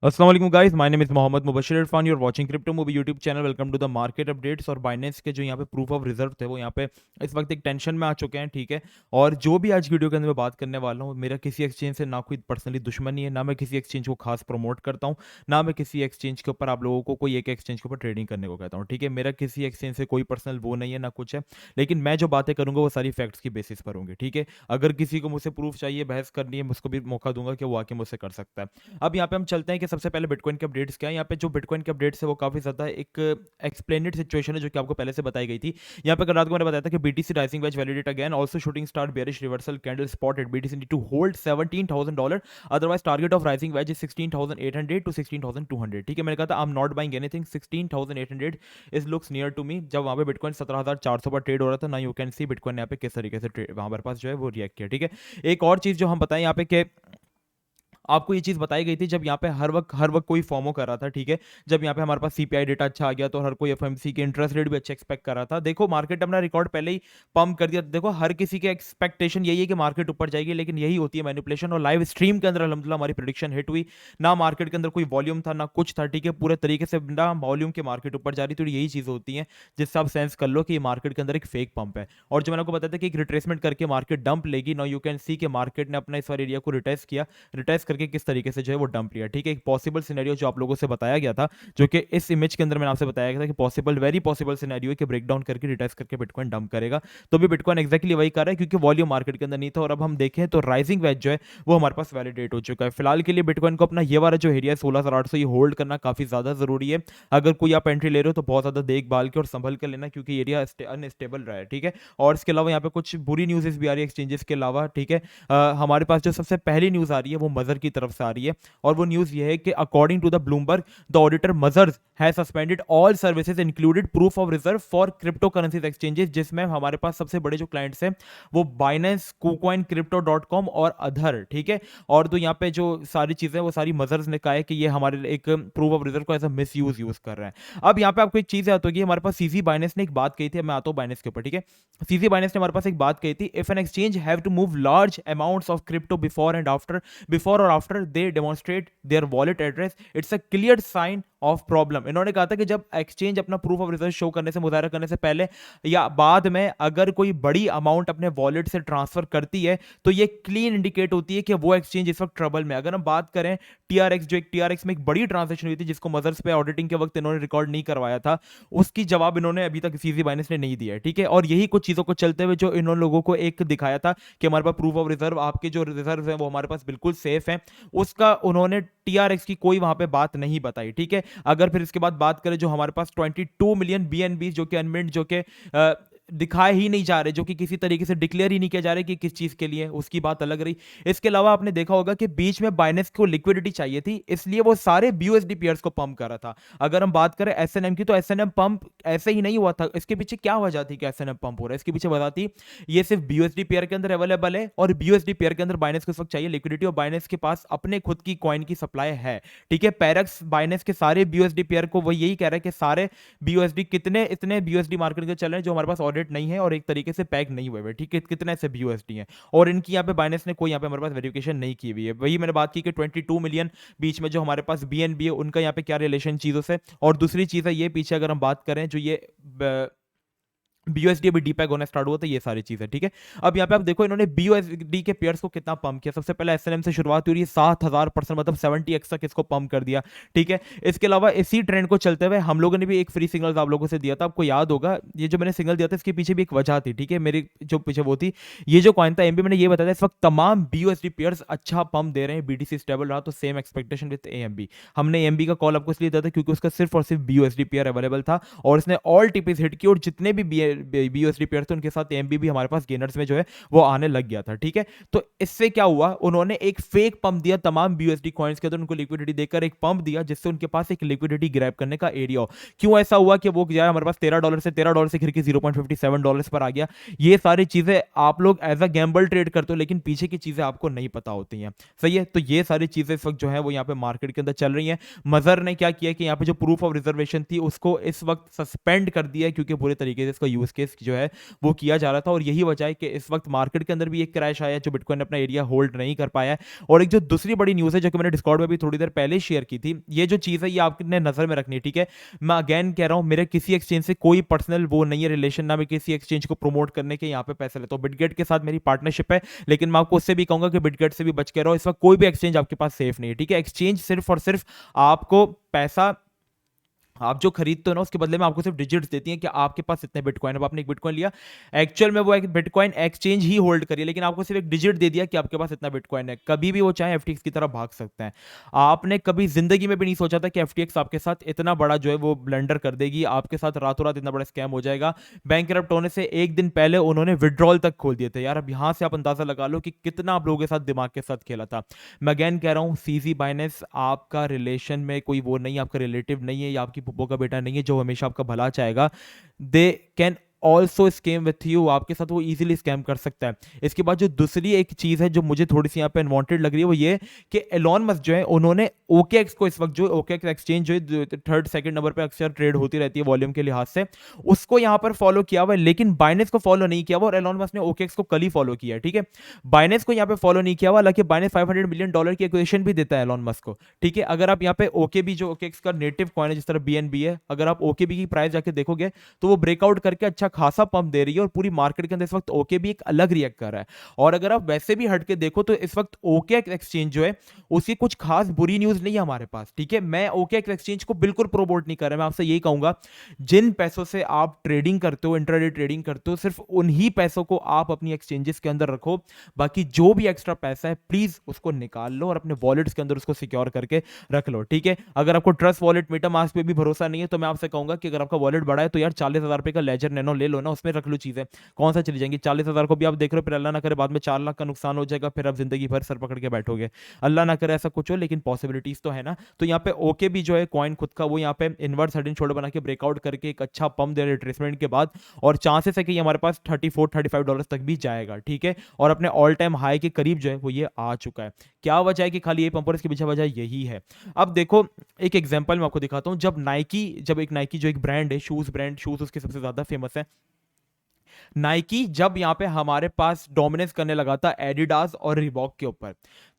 अस्सलाम वालेकुम guys, my name is Mohammed Mubashir Irfan. You are watching crypto movie YouTube channel. Welcome to the market updates. और Binance के जो यहाँ पे प्रूफ ऑफ रिजर्व थे वो यहाँ पे इस वक्त एक टेंशन में आ चुके हैं, ठीक है। और जो भी आज वीडियो के अंदर मैं बात करने वाला हूँ, मेरा किसी एक्सचेंज से ना कोई पर्सनली दुश्मनी है, ना मैं किसी एक्सचेंज को खास प्रमोट करता हूँ, ना मैं किसी एक्सचेंज के ऊपर आप लोगों को कोई एक एक्सचेंज के ऊपर ट्रेडिंग करने को कहता हूँ, ठीक है। मेरा किसी एक्सचेंज से कोई पर्सनल वो नहीं है, ना कुछ है। लेकिन मैं जो बातें करूंगा वो सारी फैक्ट्स की बेसिस पर होंगी, ठीक है। अगर किसी को मुझसे प्रूफ चाहिए, बहस करनी है, मैं उसको भी मौका दूंगा कि वो आके मुझसे कर सकता है। अब यहाँ पे हम चलते हैं कि सबसे पहले बिटकॉइन के अपडेट्स क्या है। यहाँ पे जो बिटकॉइन के अपडेट्स है वो काफी ज्यादा एक एक्सप्लेनेड सिचुएशन है जो कि आपको पहले से बताई गई थी। यहाँ पे कल रात को मैंने बताया था कि BTC rising wedge validate again, also shooting star bearish reversal candle spotted, BTC need to hold $17,000, otherwise target of rising wedge is 16,800 to 16,200, ठीक है। मैंने कहा था I am not buying anything, 16,800 is looks near to me. जब वहां पे bitcoin 17,400 पर trade हो रहा था ना, यू कैन सी बिटकॉइन यहाँ पे किस तरीके से वहां पर पास जो है वो रिएक्ट किया, ठीक है। एक और चीज जो हम बताएं यहाँ पे कि आपको ये चीज बताई गई थी जब यहाँ पे हर वक्त कोई फॉर्मो कर रहा था, ठीक है। जब यहाँ पे हमारे पास सीपीआई डेटा अच्छा आ गया तो हर कोई एफएमसी के इंटरेस्ट रेट भी अच्छा एक्सपेक्ट कर रहा था। देखो मार्केट अपना रिकॉर्ड पहले ही पंप कर दिया। देखो हर किसी के एक्सपेक्टेशन यही है कि मार्केट ऊपर जाएगी, लेकिन यही होती है मैनिपुलेशन। और लाइव स्ट्रीम के अंदर अलहमदुलिल्लाह हमारी प्रिडिक्शन हिट हुई। ना मार्केट के अंदर कोई वॉल्यूम था ना कुछ था, ठीक है। पूरे तरीके से बिना वॉल्यूम के मार्केट ऊपर जा रही। तो यही चीज होती है जिससे आप सेंस कर लो कि मार्केट के अंदर एक फेक पंप है। और जो मैंने आपको बताया था कि एक रिट्रेसमेंट करके मार्केट डंप लेगी, नाउ यू कैन सी कि मार्केट ने अपना इस वाले एरिया को रिटेस्ट किया। रिटेस्ट करके किस तरीके से जो है वो डंप लिया, ठीक है। एक पॉसिबल सिनेरियो जो आप लोगों से बताया गया था, जो कि इस इमेज के अंदर मैंने आपसे बताया गया था कि पॉसिबल वेरी पॉसिबल सिनेरियो है कि ब्रेकडाउन करके रिटेस्ट करके बिटकॉइन डंप करेगा। तो भी बिटकॉइन एक्जैक्टली वही कर रहा है क्योंकि वॉल्यूम मार्केट के अंदर नहीं था। और अब हम देखें तो राइजिंग वेज जो है वो हमारे पास वैलिडेट हो चुका है। फिलहाल के लिए बिटकॉइन को अपना ये वाला जो एरिया है 16,800 ये होल्ड करना काफी ज्यादा जरूरी है। अगर कोई आप एंट्री ले रहे हो तो बहुत ज्यादा देखभाल के और संभल कर लेना, क्योंकि एरिया अनस्टेबल रहा है, ठीक है। और इसके अलावा यहाँ पे कुछ बुरी न्यूज़ भी आ रही है एक्सचेंजेस के अलावा, ठीक है। हमारे पास जो सबसे पहली न्यूज़ आ रही है वो मजर की तरफ से आ रही है। और वो न्यूज़ ये है कि according to the Bloomberg the auditor Mazars has suspended all services included proof of reserve for crypto currencies exchanges, जिसमें हमारे पास सबसे बड़े जो क्लाइंट्स हैं वो बाइनेंस, कुकॉइन, क्रिप्टो.com और अदर, ठीक है। और तो यहाँ पे जो सारी चीजें वो सारी मजर्स ने कहा है कि ये हमारे एक प्रूफ ऑफ रिजर्व को एज अ मिस यूज कर रहे हैं। अब यहाँ पे आपको एक चीज याद होगी, हमारे पास सीजी बाइनेंस ने एक बात कही थी। मैं आता हूँ बाइनेंस के ऊपर, ठीक है। सीजी बाइनेंस ने हमारे पास एक बात कही थी, if an exchange have to move large amounts of crypto before और after they demonstrate their wallet address, it's a clear sign of problem. इन्होंने कहा था कि जब एक्सचेंज अपना प्रूफ ऑफ रिजर्व शो करने से, मुजाहरा करने से पहले या बाद में अगर कोई बड़ी अमाउंट अपने वॉलेट से ट्रांसफर करती है तो ये क्लीन इंडिकेट होती है कि वो एक्सचेंज इस वक्त ट्रबल में। अगर हम बात करें टीआरएक्स, जो एक टीआरएक्स में एक बड़ी ट्रांजेक्शन हुई थी जिसको मजर्स पे ऑडिटिंग के वक्त इन्होंने रिकॉर्ड नहीं करवाया था, उसकी जवाब इन्होंने अभी तक सीजी बाइनेंस ने नहीं दिया है, ठीक है। और यही कुछ चीजों को चलते हुए जो इन्होंने लोगों को एक दिखाया था कि हमारे पास प्रूफ ऑफ रिजर्व, आपके जो रिजर्व है वो हमारे पास बिल्कुल सेफ है, उसका उन्होंने टीआरएक्स की कोई वहां पे बात नहीं बताई, ठीक है। अगर फिर इसके बाद बात करें जो हमारे पास 22 मिलियन बीएनबी जो कि अनमिंट, जो कि दिखाए ही नहीं जा रहे, जो कि किसी तरीके से डिक्लेयर ही नहीं किया जा रहा कि किस चीज के लिए, उसकी बात अलग रही। इसके अलावा आपने देखा होगा कि बीच में बाइनेंस को लिक्विडिटी चाहिए थी, इसलिए वो सारे बीयूएसडी पेयर्स को पंप कर रहा था। अगर हम बात करें एसएनएम की, तो एसएनएम पंप ऐसे ही नहीं हुआ था। इसके पीछे क्या वजह थी कि एसएनएम पंप हो रहा है? इसके पीछे वजह थी ये सिर्फ बीयूएसडी पेयर के अंदर अवेलेबल है, और बीयूएसडी पेयर के अंदर बाइनेंस को इस वक्त चाहिए लिक्विडिटी, और बाइनेंस के पास अपने खुद की कॉइन की सप्लाई है, ठीक है। पैरेक्स बाइनेंस के सारे बीयूएसडी पेयर को वो यही कह रहा है कि सारे बीयूएसडी कितने इतने बीयूएसडी मार्केट के चल रहे हैं जो हमारे पास ऑडिट नहीं है और एक तरीके से पैक नहीं हुए हुए, ठीक है। कितने ऐसे बीयूएसडी हैं और इनकी यहाँ पे बाइनेंस ने कोई यहाँ पे हमारे पास वेरिफिकेशन नहीं की हुई है। वही मैंने बात की कि 22 मिलियन बीच में जो हमारे पास बीएनबी है उनका यहाँ पे क्या रिलेशन चीजों से। और दूसरी चीज है ये, पीछे अगर हम बात करें जो ये बीयूएसडी अभी डीपैक होना स्टार्ट हुआ, तो ये सारी चीजें, ठीक है। अब यहाँ पे आप देखो इन्होंने बीयूएसडी के पेयर्स को कितना पंप किया। सबसे पहले एसएनएम से शुरुआत हुई, 7,000% मतलब 70x तक इसको पंप कर दिया, ठीक है। इसके अलावा इसी ट्रेंड को चलते हुए हम लोगों ने भी एक फ्री सिग्नल आप लोगों से दिया था, आपको याद होगा। ये जो मैंने सिग्नल दिया था इसके पीछे भी एक वजह थी, ठीक है। मेरी जो पीछे वो थी, ये जो कॉइन था एमबी, मैंने ये बताया था इस वक्त तमाम बीयूएसडी पेयर्स अच्छा पंप दे रहे हैं, बीटीसी स्टेबल रहा, तो सेम एक्सपेक्टेशन विद एएमबी। हमने एमबी का कॉल आपको इसलिए दिया था क्योंकि उसका सिर्फ और सिर्फ बीयूएसडी पेयर अवेलेबल था और इसने ऑल टीपीज हिट की, और जितने भी बीयूएसडी पेयर थे उनके साथ एमबी भी हमारे पास गेनर्स में जो है वो आने लग गया था, ठीक है। तो इससे क्या हुआ, उन्होंने एक फेक पंप दिया तमाम बीयूएसडी कॉइन्स के अंदर, उनको लिक्विडिटी देकर एक पंप दिया जिससे उनके पास एक लिक्विडिटी ग्रैब करने का एरिया हो। क्यों ऐसा हुआ कि वो गया हमारे पास $13 से गिर के $0.57 पर आ गया। ये सारी चीजें आप लोग एज अ गैम्बल ट्रेड करते हो, लेकिन पीछे की चीजें आपको नहीं पता होती हैं, सही है। तो ये सारी चीजें इस वक्त जो है वो यहाँ पे मार्केट के अंदर चल रही हैं। मजर ने क्या किया कि यहाँ पे जो प्रूफ ऑफ रिजर्वेशन थी उसको इस वक्त सस्पेंड कर दिया है, क्योंकि पूरे तरीके से इसको यूज़ केस जो है वो किया जा रहा था, और यही वजह है कि इस वक्त मार्केट के अंदर भी एक क्रैश आया है जो बिटकॉइन अपना एरिया होल्ड नहीं कर पाया है। और एक जो दूसरी बड़ी न्यूज़ है जो कि मैंने डिस्कॉर्ड में भी थोड़ी देर पहले शेयर की थी, ये जो चीज़ है ये आपने नज़र में रखनी है, ठीक है। मैं अगेन कह रहा हूँ, मेरे किसी एक्सचेंज से कोई पर्सनल वो नहीं है रिलेशन, ना मैं किसी एक्सचेंज को प्रमोट करने के यहाँ पे पैसे लेता हूँ। बिटगेट के साथ मेरी पार्टनरशिप है, लेकिन मैं आपको उससे भी कहूंगा कि बिटगेट से भी बच के रहो। इस वक्त कोई भी एक्सचेंज आपके पास सेफ नहीं है, ठीक है। एक्सचेंज सिर्फ और सिर्फ आपको पैसा, आप जो खरीदते हो ना उसके बदले में आपको सिर्फ डिजिट्स देती हैं कि आपके पास इतने बिटकॉइन। अब आपने एक बिटकॉइन लिया, एक्चुअल में वो एक बिटकॉइन एक्सचेंज ही होल्ड करिए, लेकिन आपको सिर्फ एक डिजिट दे दिया कि आपके पास इतना बिटकॉइन है। कभी भी वो चाहे एफटीएक्स की तरफ भाग सकते हैं। आपने कभी जिंदगी में भी नहीं सोचा था कि एफटीएक्स आपके साथ इतना बड़ा जो है वो ब्लंडर कर देगी, आपके साथ रातों रात इतना बड़ा स्कैम हो जाएगा। बैंक करप्ट होने से एक दिन पहले उन्होंने विड्रॉल तक खोल दिए थे यार। अब यहां से आप अंदाजा लगा लो कि कितना आप लोगों के साथ दिमाग के साथ खेला था। मैं अगेन कह रहा हूं, सीजी बाइनेंस आपका रिलेशन में कोई वो नहीं है, आपका रिलेटिव नहीं है, या आपकी पुप्पो का बेटा नहीं है जो हमेशा आपका भला चाहेगा। They can also scam with you, आपके साथ वो इजीली स्कैम कर सकता है। इसके बाद जो दूसरी एक चीज है जो मुझे थोड़ी सी यहाँ पे अनवांटेड लग रही है वो ये कि एलॉन मस्क जो है उन्होंने ओकेएक्स को, इस वक्त जो ओकेएक्स एक्सचेंज जो थर्ड सेकंड नंबर पे अक्सर ट्रेड होती रहती है वॉल्यूम के लिहाज से, उसको यहाँ पर फॉलो किया हुआ है, लेकिन बाइनेंस को फॉलो नहीं किया हुआ। और एलॉन मस्क ने ओकेएक्स को कल ही फॉलो किया है, ठीक है। बाइनेंस को यहाँ पे फॉलो नहीं किया हुआ, हालांकि बाइनेंस $500 मिलियन की एक्विजिशन भी देता है एलॉन मस्क को, ठीक है। अगर आप यहाँ पे ओकेबी जो ओकेएक्स का नेटिव कॉइन है जिस तरह बीएनबी है, अगर आप ओकेबी की प्राइस जाके देखोगे तो वो ब्रेकआउट करके अच्छा खासा पंप दे रही है, और पूरी मार्केट के अंदर इस वक्त ओके भी एक अलग रिएक्ट कर रहा है। और अगर आप वैसे भी हट के देखो तो इस वक्त ओके एक्सचेंज जो है उसकी कुछ खास बुरी न्यूज नहीं है हमारे पास, ठीक है। मैं ओके एक्सचेंज को बिल्कुल प्रोमोट नहीं कर रहा, मैं आपसे यही कहूंगा जिन पैसों से आप ट्रेडिंग करते हो, इंट्राडे ट्रेडिंग करते हो, सिर्फ उन्हीं पैसों को आप अपनी एक्सचेंजेस के अंदर रखो। बाकी जो भी एक्स्ट्रा पैसा है प्लीज उसको निकाल लो और अपने वॉलेट्स के अंदर उसको सिक्योर करके रख लो, ठीक है। अगर आपको ट्रस्ट वॉलेट मेटामास्क पे भी भरोसा नहीं है तो मैं आपसे कहूंगा कि अगर आपका वॉलेट बड़ा है तो यार 40,000 रुपए का लेजर नैनो ले लो ना, उसमें रख लो चीजें, कौन सा चली जाएंगी। 40,000 को भी आप देख रहे हो, फिर अल्लाह ना करे बाद में 4 लाख का नुकसान हो जाएगा, फिर आप जिंदगी भर सर पकड़ के बैठोगे। अल्लाह ना करे ऐसा कुछ हो, लेकिन पॉसिबिलिटीज तो है ना। तो यहाँ पे ओके भी जो है कॉइन खुद का वो यहाँ पे इनवर्स हेड एंड शोल्डर बना के ब्रेकआउट करके एक अच्छा पंप दे रिट्रेसमेंट के बाद, और चांसेस है कि हमारे पास $34-35 तक भी जाएगा, ठीक है। और अपने ऑल टाइम हाई के करीब जो है वो ये आ चुका है। क्या वजह है कि खाली ये पंप, और इसके पीछे वजह यही है। अब देखो एक एग्जांपल मैं आपको दिखाता हूं। जब एक नाइकी जो एक ब्रांड है, शूज उसके सबसे ज्यादा फेमस है, नाइकी जब यहां पे हमारे पास डोमिनेंस करने लगा था एडिडास और रिबॉक के ऊपर,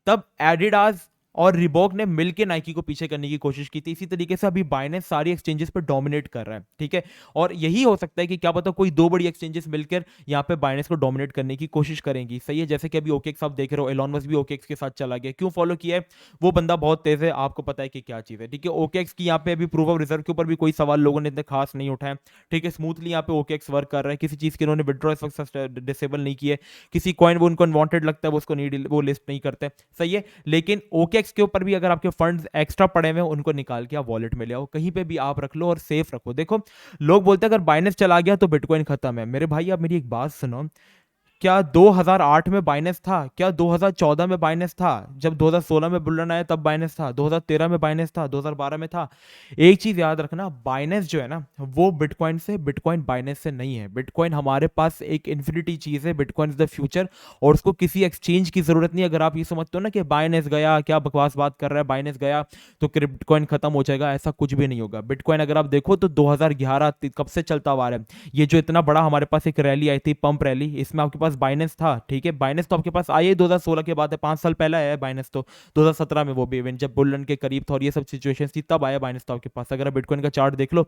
तब एडिडास और रिबॉक ने मिलकर नाइकी को पीछे करने की कोशिश की थी। इसी तरीके से अभी बाइनेंस सारी एक्सचेंजेस पर डोमिनेट कर रहा है, ठीक है। और यही हो सकता है कि क्या पता कोई दो बड़ी एक्सचेंजेस मिलकर यहां पे बाइनेंस को डोमिनेट करने की कोशिश करेंगी, सही है। जैसे कि अभी ओकेएक्स आप देख रहे हो, एलॉन मस्क भी ओकेएक्स के साथ चला गया। क्यों फॉलो किया है? वो बंदा बहुत तेज है, आपको पता है कि क्या चीज है, ठीक है। ओकेएक्स की यहाँ पे अभी प्रूफ ऑफ रिजर्व के ऊपर भी कोई सवाल लोगों ने इतने खास नहीं उठाए, ठीक है। स्मूथली यहाँ पे ओकेएक्स वर्क कर रहा है, किसी चीज के उन्होंने विड्रॉ इस वक्त डिसेबल नहीं किए, किसी कॉइन वो उनको अनवांटेड लगता है वो उसको नहीं, वो लिस्ट नहीं करते, सही है। लेकिन ओकेएक्स के ऊपर भी अगर आपके फंड्स एक्स्ट्रा पड़े हुए उनको निकाल के आप वॉलेट में ले आओ, कहीं पे भी आप रख लो और सेफ रखो। देखो लोग बोलते हैं अगर बाइनेंस चला गया तो बिटकॉइन खत्म है। मेरे भाई आप मेरी एक बात सुनो, क्या 2008 में बाइनेंस था? क्या 2014 में बाइनेंस था? जब 2016 में बुल रन आया तब बाइनेंस था? 2013 में बाइनेंस था? 2012 में था? एक चीज याद रखना, बाइनेंस जो है ना वो बिटकॉइन से, बिटकॉइन बाइनेंस से नहीं है। बिटकॉइन हमारे पास एक इन्फिनिटी चीज है, बिटकॉइन इज द फ्यूचर, और उसको किसी एक्सचेंज की जरूरत नहीं। अगर आप ये समझते हो ना कि बाइनेंस गया, क्या बकवास बात कर रहा है, बाइनेंस गया तो बिटकॉइन खत्म हो जाएगा, ऐसा कुछ भी नहीं होगा। बिटकॉइन अगर आप देखो तो 2011 कब से चलता आ रहा है। ये जो इतना बड़ा हमारे पास एक रैली आई थी, पंप रैली, इसमें आपके पास बाइनेंस था, ठीक है। बाइनेंस तो आपके पास आई 2016 के बाद है, 5 साल पहले आया है बाइनेंस तो, 2017 में वो भी इवेंट जब बुल रन के करीब था और ये सब सिचुएशन थी तब आया बाइनेंस तो आपके पास। अगर आप बिटकॉइन का चार्ट देख लो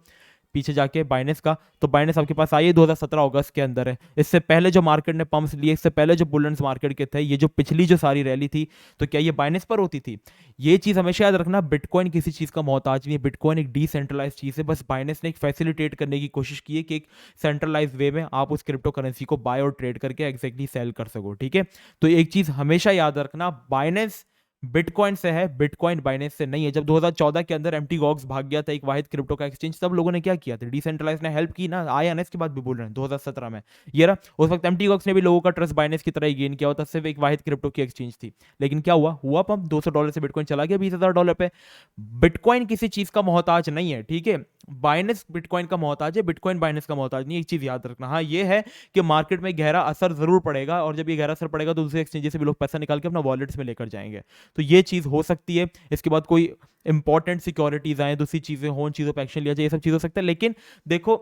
पीछे जाके बाइनेंस का, तो बाइनेंस आपके पास आई 2017 अगस्त के अंदर है। इससे पहले जो मार्केट ने पंप्स लिए, इससे पहले जो बुलन्स मार्केट के थे, ये जो पिछली जो सारी रैली थी, तो क्या ये बाइनेंस पर होती थी? ये चीज हमेशा याद रखना, बिटकॉइन किसी चीज का मोहताज नहीं है। बिटकॉइन एक डिसेंट्रलाइज चीज है, बस बाइनेंस ने एक फैसिलिटेट करने की कोशिश की है कि एक सेंट्रलाइज वे में आप उस क्रिप्टो करेंसी को बाय और ट्रेड करके एग्जैक्टली सेल कर सको, ठीक है। तो एक चीज हमेशा याद रखना, बाइनेंस बिटकॉइन से है, बिटकॉइन बाइनेंस से नहीं है। जब 2014 के अंदर एम्प्टी गॉक्स भाग गया था एक वाहिद क्रिप्टो का एक्सचेंज, तब लोगों ने क्या किया था? डिसेंट्रलाइज ने हेल्प की ना, आया ना, इसके बाद भी बोल रहे हैं 2017 में ये रहा। उस वक्त एम्प्टी गॉक्स ने भी लोगों का ट्रस्ट बाइनेंस की तरह ही गेन किया होता, सिर्फ एक वाहिद क्रिप्टो की एक्सचेंज थी। लेकिन क्या हुआ पंप, $200 से बिटकॉइन चला गया $20,000 पे। बिटकॉइन किसी चीज का मोहताज नहीं है, ठीक है। बाइनेंस बिटकॉइन का मोहताज है, बिटकॉइन बाइनेंस का मोहताज नहीं। एक चीज याद रखना, हाँ ये है कि मार्केट में गहरा असर जरूर पड़ेगा, और जब ये गहरा असर पड़ेगा तो दूसरे एक्सचेंज से भी लोग पैसा निकाल के अपना वॉलेट्स में लेकर जाएंगे, तो ये चीज हो सकती है। इसके बाद कोई इंपॉर्टेंट सिक्योरिटीज आए, दूसरी चीजें हों, चीजों पर एक्शन लिया जाए, ये सब चीज हो सकता है। लेकिन देखो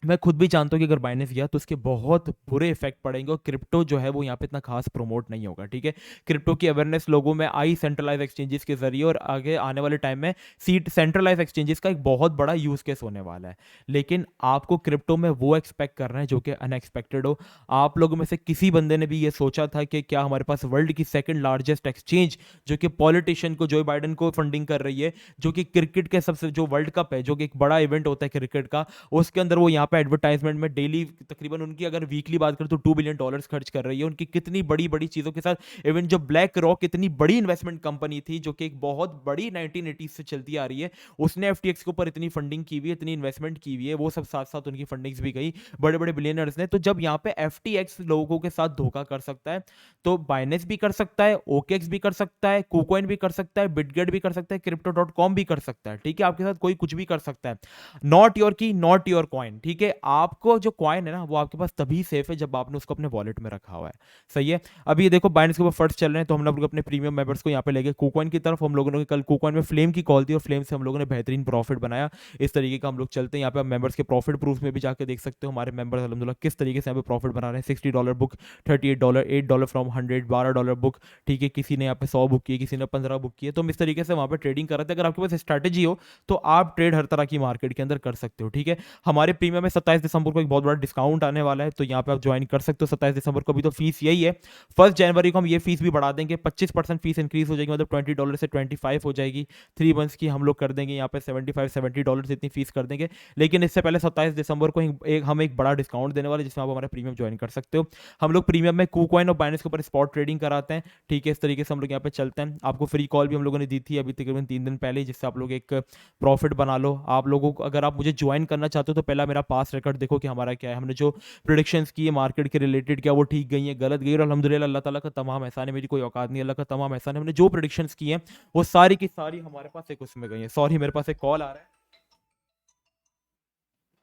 मैं खुद भी जानता हूँ कि अगर बाइनेंस गया तो उसके बहुत बुरे इफेक्ट पड़ेंगे और क्रिप्टो जो है वो यहाँ पे इतना खास प्रमोट नहीं होगा, ठीक है। क्रिप्टो की अवेयरनेस लोगों में आई सेंट्रलाइज एक्सचेंजेस के जरिए, और आगे आने वाले टाइम में सीट सेंट्रलाइज एक्सचेंजेस का एक बहुत बड़ा यूज केस होने वाला है। लेकिन आपको क्रिप्टो में वो एक्सपेक्ट करना है जो कि अनएक्सपेक्टेड हो। आप लोगों में से किसी बंदे ने भी ये सोचा था कि क्या हमारे पास वर्ल्ड की सेकंड लार्जेस्ट एक्सचेंज, जो कि पॉलिटिशियन को, जो बाइडन को फंडिंग कर रही है, जो कि क्रिकेट के सबसे, जो वर्ल्ड कप है जो कि एक बड़ा इवेंट होता है क्रिकेट का, उसके अंदर वो यहाँ पे एडवर्टाइजमेंट में डेली तकरीबन उनकी अगर वीकली बात करें तो $2 बिलियन खर्च कर रही है उनकी कितनी बड़ी बड़ी चीज़ों के साथ। इवन जो ब्लैक रॉक इतनी बड़ी इन्वेस्टमेंट कंपनी थी जो कि एक बहुत बड़ी 1980 से चलती आ रही है, उसने एफटीएक्स के ऊपर इतनी फंडिंग की हुई है, इतनी इन्वेस्टमेंट की हुई है, वो सब साथ साथ उनकी फंडिंग्स भी गई बड़े बड़े बिलियनर्स ने। तो जब यहाँ पे एफटीएक्स लोगों के साथ धोखा कर सकता है तो बाइनेंस भी कर सकता है, ओकेएक्स भी कर सकता है, कुकॉइन भी कर सकता है, बिटगेट भी कर सकता है, crypto.com भी कर सकता है, ठीक है। आपके साथ कोई कुछ भी कर सकता है। नॉट योर की नॉट योर कॉइन, ठीक है। आपको जो कॉइन है ना वो आपके पास तभी सेफ है जब आपने उसको अपने वॉलेट में रखा हुआ है, सही है। अभी ये देखो बाइनेंस के ऊपर फर्स्ट चल रहे हैं तो हम लोग अपने प्रीमियम मेंबर्स को यहाँ पे लेके कुकॉइन की तरफ, हम लोगों ने कल कुकॉइन में फ्लेम की कॉल दी और फ्लेम से हम लोगों ने बेहतरीन प्रॉफिट बनाया। इस तरीके का हम लोग चलते हैं। यहाँ पे आप मेंबर्स के प्रॉफिट प्रूफ में भी जाकर देख सकते हो हमारे मेंबर्स अलहमदुलिल्लाह किस तरीके से यहाँ पे प्रॉफिट बना रहे हैं। $60 बुक, $38, $8 फ्रॉम 100, $12 बुक, ठीक है। किसी ने यहाँ पे 100 बुक किए, किसी ने 15 बुक किए। तो हम इस तरीके से वहाँ पे ट्रेडिंग कर रहे थे। अगर आपके पास स्ट्रैटेजी हो तो आप ट्रेड हर तरह की मार्केट के अंदर कर सकते हो, ठीक है। हमारे प्रीमियम में 27 दिसंबर को एक बहुत बड़ा डिस्काउंट आने वाला है, तो यहाँ पे आप ज्वाइन कर सकते हो 27 दिसंबर को। अभी तो फीस यही है, 1 जनवरी को हम ये फीस भी बढ़ा देंगे, 25% फीस इंक्रीज हो जाएगी, मतलब $20 से 25 हो जाएगी। 3 मंथ्स की हम लोग कर देंगे यहाँ पे $70 इतनी फीस कर देंगे। लेकिन इससे पहले 27 दिसंबर को हम एक बड़ा डिस्काउंट देने वाले जिसमें आप हमारा प्रीमियम ज्वाइन कर सकते हो। हम लोग प्रीमियम में कुकॉइन और बाइनेंस के ऊपर स्पॉट ट्रेडिंग कराते हैं, ठीक है। इस तरीके से हम लोग यहाँ पे चलते हैं। आपको फ्री कॉल भी हम लोगों ने दी थी अभी तकरीबन 3 दिन पहले, जिससे आप लोग एक प्रॉफिट बना लो। आप लोगों को अगर आप मुझे ज्वाइन करना चाहते हो तो पहला मेरा पास रिकॉर्ड देखो कि हमारा क्या है, हमने जो प्रिडिक्शंस की है मार्केट के रिलेटेड, क्या वो ठीक गई है, गलत गई। और अल्हम्दुलिल्लाह अल्लाह ताला का तमाम एहसान है, मेरी कोई औकात नहीं, अल्लाह का तमाम एहसान है, हमने जो प्रिडिक्शंस की हैं वो सारी की सारी हमारे पास एक उसमें गई है। सॉरी मेरे पास एक कॉल आ रहा है।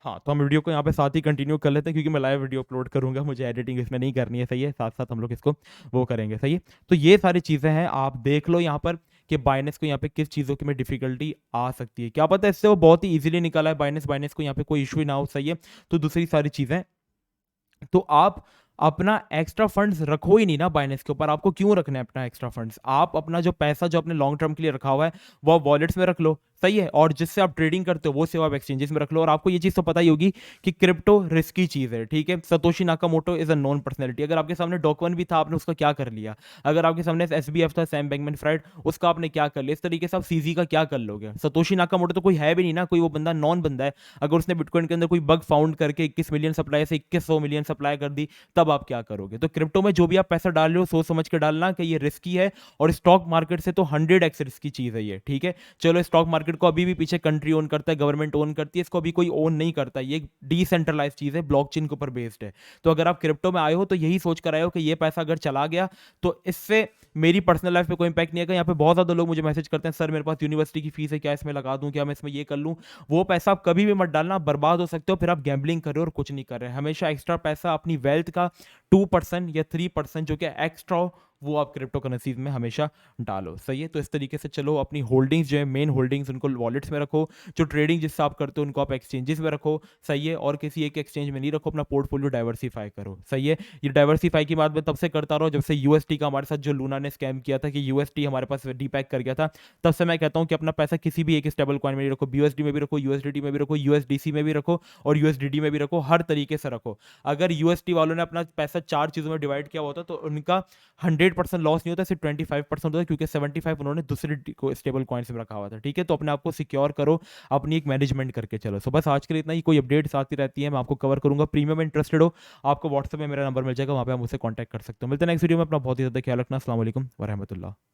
हाँ, तो हम वीडियो को यहाँ पे साथ ही कंटिन्यू कर लेते हैं क्योंकि मैं लाइव वीडियो अपलोड करूंगा, मुझे एडिटिंग इसमें नहीं करनी है, सही है। साथ साथ हम लोग इसको वो करेंगे, सही है। तो ये सारी चीज़ें हैं, आप देख लो यहाँ पर कि बाइनेंस को यहाँ पे किस चीज़ों की में डिफिकल्टी आ सकती है। क्या पता है इससे वो बहुत ही इजीली निकाला है बाइनेंस, बाइनेंस को यहाँ पे कोई इशू ही ना हो, सही है। तो दूसरी सारी चीज़ें, तो आप अपना एक्स्ट्रा फंड्स रखो ही नहीं ना बाइनेंस के ऊपर। आपको क्यों रखना है अपना एक्स्ट्रा फंड्स? आप अपना जो पैसा जो अपने लॉन्ग टर्म के लिए रखा हुआ है वो वॉलेट्स में रख लो, सही है। और जिससे आप ट्रेडिंग करते हो वो सेवा आप एक्सचेंजेस में रख लो। और आपको ये चीज़ तो पता ही होगी कि क्रिप्टो रिस्की चीज़ है, ठीक है। Satoshi Nakamoto is a non personality. अगर आपके सामने डॉकवन भी था, आपने उसका क्या कर लिया? अगर आपके सामने एसबीएफ था, सैम बैnkman फ्राइड, उसका आपने क्या कर लिया? इस तरीके से आप सीजी का क्या कर लोगे? सतोशी नाकामोटो तो कोई है भी नहीं ना, कोई वो बंदा नॉन बंदा है। अगर उसने बिटकॉइन के अंदर कोई बग फाउंड करके 21 मिलियन सप्लाई से 2100 मिलियन सप्लाई कर दी, तब आप क्या करोगे? तो क्रिप्टो में जो भी आप पैसा डाल रहे हो सोच समझ के डालना कि ये रिस्की है, और स्टॉक मार्केट से तो 100x रिस्की चीज़ है ये, ठीक है। चलो स्टॉक मार्केट को अभी भी पीछे कंट्री ओन करता है, गवर्नमेंट ओन करती है, इसको अभी कोई ओन नहीं करता। ये एक डिसेंट्रलाइज चीज़ है, ब्लॉकचेन के ऊपर बेस्ड है। तो अगर आप क्रिप्टो में आए हो तो यही सोच कर आए हो कि ये पैसा अगर चला गया तो इससे मेरी पर्सनल लाइफ पे कोई इंपैक्ट नहीं आएगा। यहाँ पे बहुत ज़्यादा लोग मुझे मैसेज करते हैं, सर मेरे पास यूनिवर्सिटी की फीस है, क्या इसमें लगा दूँ, क्या मैं इसमें ये कर लूँ? वो पैसा आप कभी भी मत डालना, बर्बाद हो सकते हो, फिर आप गैम्बलिंग कर रहे हो और कुछ नहीं कर रहे। हमेशा एक्स्ट्रा पैसा अपनी वेल्थ का 2% या 3% जो कि एक्स्ट्रा हो, वो आप क्रिप्टो करेंसीज में हमेशा डालो, सही है। तो इस तरीके से चलो, अपनी होल्डिंग्स जो है मेन होल्डिंग्स उनको वॉलेट्स में रखो, जो ट्रेडिंग जिससे आप करते हो उनको आप एक्सचेंजेस में रखो, सही है। और किसी एक एक्सचेंज में नहीं रखो, अपना पोर्टफोलियो डाइवर्सिफाई करो, सही है। ये डाइवर्सिफाई की बात मैं तब से करता रहा हूँ जब से यूएसटी का हमारे साथ जो लूना ने स्कैम किया था कि यूएसटी हमारे पास डीपैक कर गया था, तब से मैं कहता हूँ कि अपना पैसा किसी भी एक स्टेबल कॉइन में नहीं रखो, बीयूएसडी में भी रखो, यूएसडीटी में भी रखो, यूएसडीसी में भी रखो और यूएसडीडी में भी रखो, हर तरीके से रखो। अगर यूएसटी वालों ने अपना पैसा 4 चीज़ों में डिवाइड किया होता तो उनका 100% लॉस नहीं होता, सिर्फ 25% होता है, क्योंकि 75 उन्होंने दूसरे स्टेबल कॉइन्स में रखा हुआ था, ठीक है। तो अपने आप को सिक्योर करो, अपनी एक मैनेजमेंट करके चलो। सो बस आज के लिए इतना ही। कोई अपडेट्स आती रहती है, मैं आपको कवर करूंगा। प्रीमियम में इंटरेस्टेड हो, आपको व्हाट्सएप में मेरा नंबर मिल जाएगा, वहाँ पे आप मुझसे कॉन्टैक्ट कर सकते हो। मिलते हैं नेक्स्ट वीडियो में। अपना बहुत ही ज़्यादा ख्याल रखना। अस्सलाम वालेकुम वरहमतुल्लाह।